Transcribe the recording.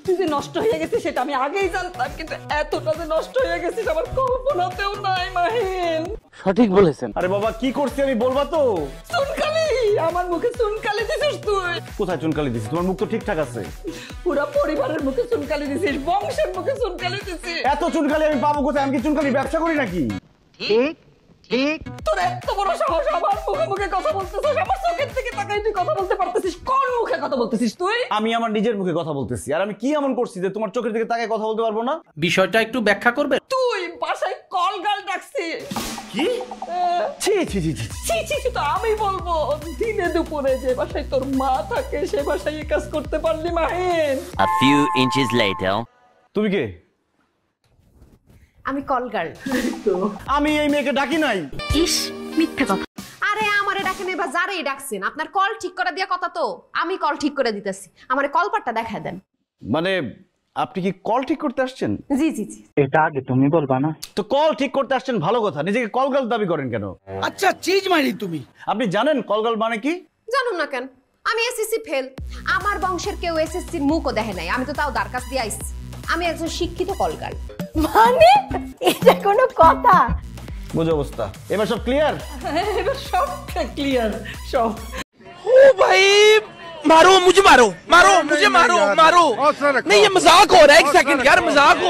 তুই যে নষ্ট হয়ে গেছিস সেটা আমি আগেই জানতাম, কিন্তু এতটা যে নষ্ট হয়ে গেছিস আমার কল্পনাতেও নাই মাহিন। সঠিক বলেছেন। আরে বাবা কি করছি আমি বলবা তো? চুনকালি, আমার মুখে চুনকালি দিছিস তুই। কোথায় চুনকালি দিছিস? তোমার মুখ তো ঠিকঠাক আছে। পুরো পরিবারের মুখে চুনকালি দিছিস, বংশের মুখে চুনকালি দিছিস। এত চুনকালি আমি পাবো কোথায়? আমি কি চুনকালি ব্যবসা করি নাকি? ঠিক ঠিক। তোর এত বড় সাহস, আমার মুখে মুখে কথা বলতেছিস, আমার চোখের থেকে তাকাই তুই কথা বলতে পারতেছিস? কোন মুখে কথা বলতেছিস তুই? আমি আমার নিজের মুখে কথা বলতেছি। আর আমি কি এমন করছি যে তোমার চোখের দিকে তাকায় কথা বলতে পারবো না? বিষয়টা একটু ব্যাখ্যা করবে? তুই বাসায় কল গাল ডাকছিস। কি? ছি ছি ছি ছি। ছি ছি ছি তো আমি বলবো। দিনে দুপুরে যে বাসায় তোর মা থাকে সে বাসায় এই কাজ করতে পারলি Mahin? A few inches later. তুমি কে? আমি কল গার্ল। আমি এই মেয়েকে ডাকি নাই। ইস, মিথ্যা কথা। আরে আমারে ডাকেন এবার যারেই ডাকছেন, আপনার কল ঠিক করে দিয়া কথা তো আমি কল ঠিক করে দিতেছি। আমারে কলপাটটা দেখায় দেন। মানে আপনি কি কল ঠিক করতে আসছেন? জি জি জি। এটা আগে তুমি বলবা না? তো কল ঠিক করতে আসছেন ভালো কথা, নিজেকে কলগাল দাবি করেন কেন? আচ্ছা চিজ মারি তুমি। আপনি জানেন কলগাল মানে কি? জানুন না কেন? আমি এসএসসি ফেল। আমার বংশের কেউ এসএসসির মুখও দেখে নাই, আমি তো তাও দরখাস্ত দিয়ে আইছি। আমি একজন শিক্ষিত কল গার্ল। মানে এটা কোনো কথা? বুঝো অবস্থা। এবার সব ক্লিয়ার? এবার সব ক্লিয়ার সব। ओ भाई मारो मुझे, मारो मारो मुझे, मारो मारो। नहीं ये मजाक हो रहा है, एक सेकंड यार, मजाक हो